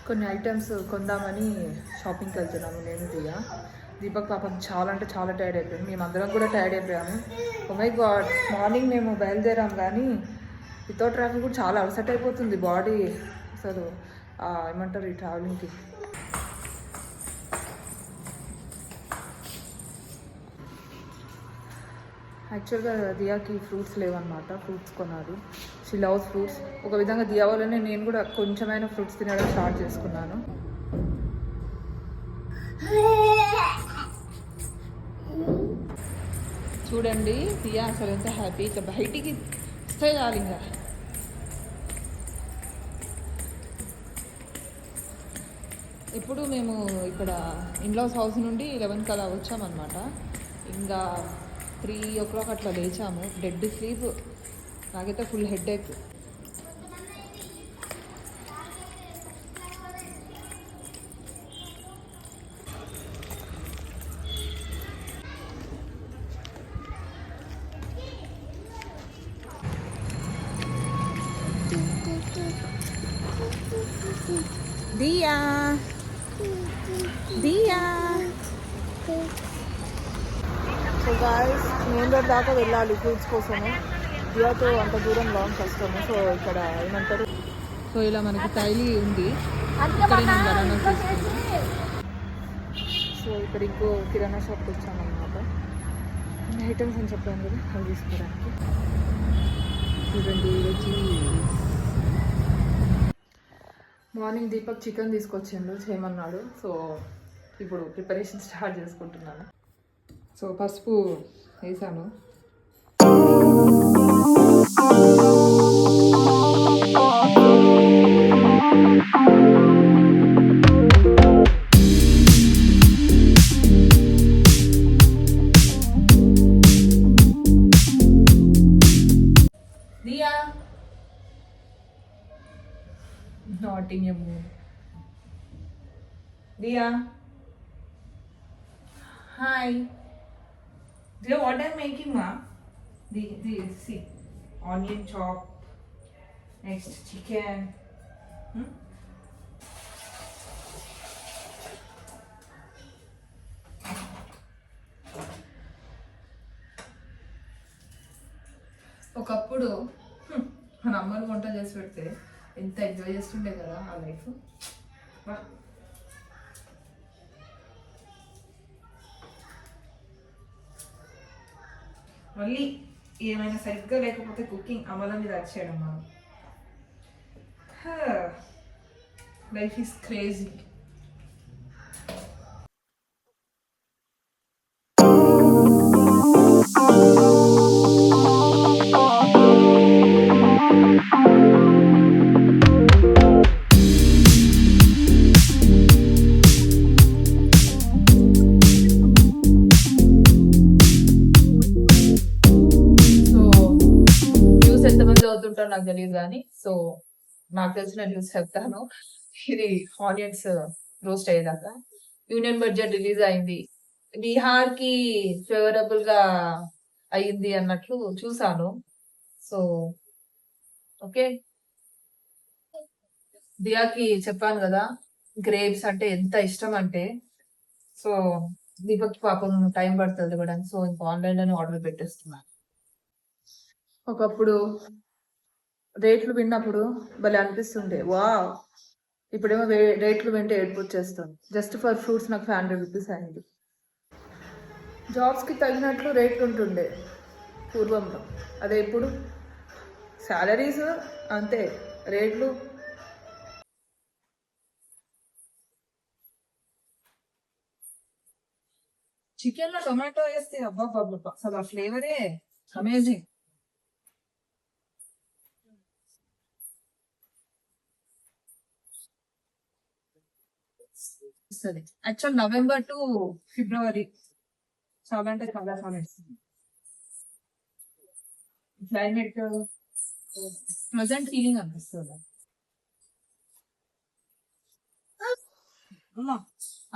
కొన్ని ఐటమ్స్ కొందామని షాపింగ్కి వెళ్తున్నాము నేను దియా. దీపక్ పాపం చాలా అంటే చాలా టైర్డ్ అయిపోయింది, మేమందరం కూడా టైర్డ్ అయిపోయాము. ఓ మై గాడ్, మార్నింగ్ మేము బయలుదేరాం కానీ వితౌట్ ట్రాఫిక్ కూడా చాలా అలసట అయిపోతుంది బాడీ అసలు. ఏమంటారు ఈ ట్రావెలింగ్కి. యాక్చువల్గా దియాకి ఫ్రూట్స్ లేవన్నమాట, ఫ్రూట్స్ కొనాలి. She loves fruits. ఒక విధంగా దియా వల్లనే నేను కూడా కొంచెమైనా ఫ్రూట్స్ తినడం స్టార్ట్ చేసుకున్నాను. చూడండి దియా అసలు ఎంత హ్యాపీ, ఇట్లా బయటికి ఇస్తే చాలు ఇంకా. ఇప్పుడు మేము ఇక్కడ ఇన్లాస్ హౌస్ నుండి 11కి అలా వచ్చామన్నమాట. ఇంకా 3 o'clock అట్లా లేచాము. డెడ్ స్లీప్, నాకైతే ఫుల్ హెడేక్. దియా దియా. సో గాయ్స్, మెయిన్ రోడ్ దాకా వెళ్ళాలి ఫ్రూట్స్ కోసము. దియాతో అంత దూరం లాంగ్ కష్టము. సో ఇక్కడ ఏమంటారు, సో ఇలా మనకి తైలి ఉంది, ఇక్కడ నేను బనానా తీసుకున్నాను. సో ఇక్కడ ఇంకో కిరాణా షాప్కి వచ్చామన్నమాట. ఐటమ్స్ అని చెప్పాను కదా, అవి తీసుకోవడానికి. చూడండి మార్నింగ్ దీపక్ చికెన్ తీసుకొచ్చిండు చేయమన్నాడు. సో ఇప్పుడు ప్రిపరేషన్ స్టార్ట్ చేసుకుంటున్నాను. సో పసుపు వేసాను. దియా not in your mood. Diya, hi. Do you know what I'm making, ma? See, onion chop, next chicken. ఒకప్పుడు మన అమ్మలు వంట చేసి పెడితే ఎంత ఎంజాయ్ చేస్తుండే కదా ఆ లైఫ్. మళ్ళీ ఏమైనా సరిగ్గా లేకపోతే కుకింగ్ అమల మీద వచ్చేయడం మనం. Life is crazy. నాకు తెలియదు కానీ, సో నాకు తెలిసిన న్యూస్ చెప్తాను. ఇది ఆనియన్స్ రోస్ట్ అయ్యేదాకా. యూనియన్ బడ్జెట్ రిలీజ్ అయింది, బీహార్ కి ఫేవరబుల్ గా అయ్యింది అన్నట్లు చూసాను. సో ఓకే, దియాకి చెప్పాను కదా గ్రేప్స్ అంటే ఎంత ఇష్టం అంటే. సో దీపక్ పాపం టైం పడుతుంది కూడా, సో ఇంకా ఆన్లైన్ లోనే ఆర్డర్ పెట్టేస్తున్నాను. ఒకప్పుడు రేట్లు విన్నప్పుడు భలే అనిపిస్తుండే, వా. ఇప్పుడేమో రేట్లు వింటే ఏడుపు వచ్చేస్తుంది. జస్ట్ ఫర్ ఫ్రూట్స్ నాకు 500 రూపీస్ అయింది. జాబ్స్కి తగినట్లు రేట్లు ఉంటుండే పూర్వంలో, అదే ఇప్పుడు శాలరీస్ అంతే, రేట్లు. చికెన్లో టొమాటో వేస్తే అబ్బా అసలు ఆ ఫ్లేవరే అమేజింగ్. యాక్చువల్ నవంబర్ టు ఫిబ్రవరి చాలా అంటే చాలా చాలా ఇస్తుంది. క్లైమేట్ ప్లెజెంట్ ఫీలింగ్ అనిపిస్తుంది.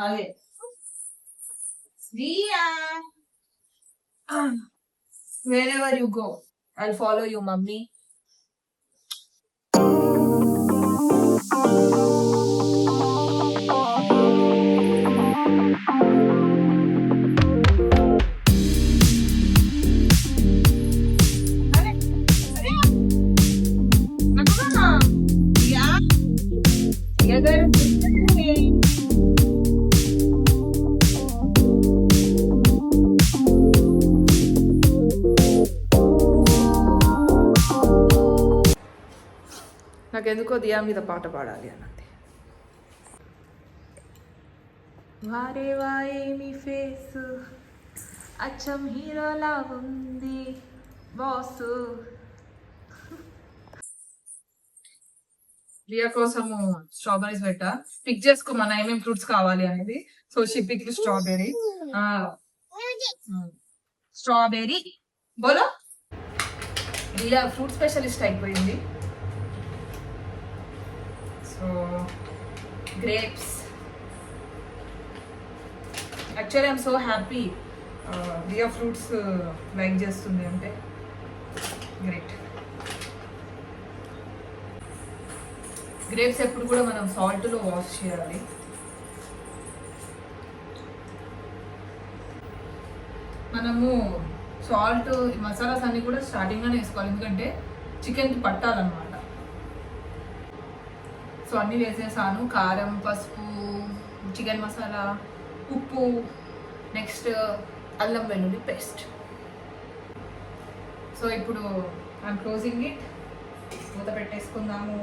అదే wherever you go, I'll follow you, mummy. weather is great. నాకెందుకో దియా మీద పాట పాడాలి అన్నది. వారే వాయే మీ ఫేస్ అచ్చం హీరోలా ఉంది బాసు. రియా కోసము స్ట్రాబెరీస్ పెట్టా, పిక్ చేసుకో మన ఏమేమి ఫ్రూట్స్ కావాలి అనేది. So she pick strawberry. Strawberry బోలో. రియా ఫ్రూట్ స్పెషలిస్ట్ అయిపోయింది. So grapes. Actually I'm so happy Riya fruits like చేస్తుంది అంటే. గ్రేట్. గ్రేప్స్ ఎప్పుడు కూడా మనం సాల్ట్లో వాష్ చేయాలి. మనము సాల్ట్ మసాలాస్ అన్నీ కూడా స్టార్టింగ్లోనే వేసుకోవాలి, ఎందుకంటే చికెన్కి పట్టాలన్నమాట. సో అన్నీ వేసేసాను, కారం, పసుపు, చికెన్ మసాలా, ఉప్పు, నెక్స్ట్ అల్లం వెల్లుల్లి పేస్ట్. సో ఇప్పుడు ఐఎమ్ క్లోజింగ్ ఇట్. మూత పెట్టేసుకుందాము.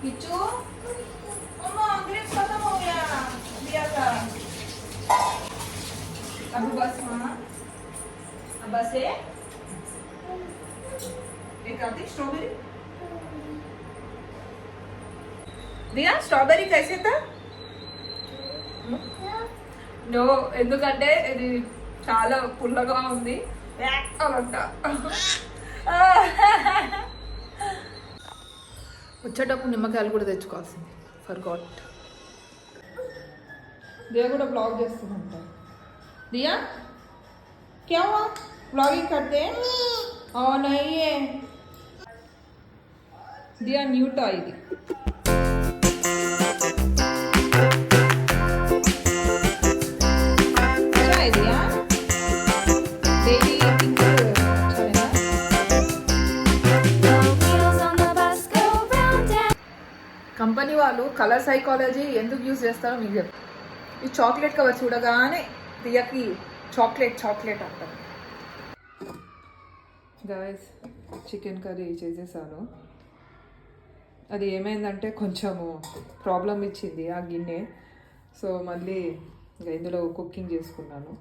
किच्चू मम्मा ग्रेप्स खत्म हो गया दिया था। अब बस मामा, अब बस है एक आती स्ट्रॉबेरी। दिया स्ट्रॉबेरी कैसे था? నో, ఎందుకంటే ఇది చాలా పుల్లగా ఉంది అవంట. వచ్చేటప్పుడు నిమ్మకాయలు కూడా తెచ్చుకోవాల్సింది. For got. దియా కూడా బ్లాగ్ చేస్తుందంట. దియా క్యా హువా బ్లాగింగ్ करते हैं? और नहीं है దియా న్యూ టాయ్ ఇది. కంపెనీ వాళ్ళు కలర్ సైకాలజీ ఎందుకు యూజ్ చేస్తారో మీకు చెప్పు. ఈ చాక్లెట్ కవర్ చూడగానే దియకి చాక్లెట్ చాక్లెట్ అంటారు. గాయస్, చికెన్ కర్రీ చేసేసాను. అది ఏమైందంటే కొంచెము ప్రాబ్లం ఇచ్చింది ఆ గిన్నె. సో మళ్ళీ ఇంకా ఇందులో కుకింగ్ చేసుకున్నాను.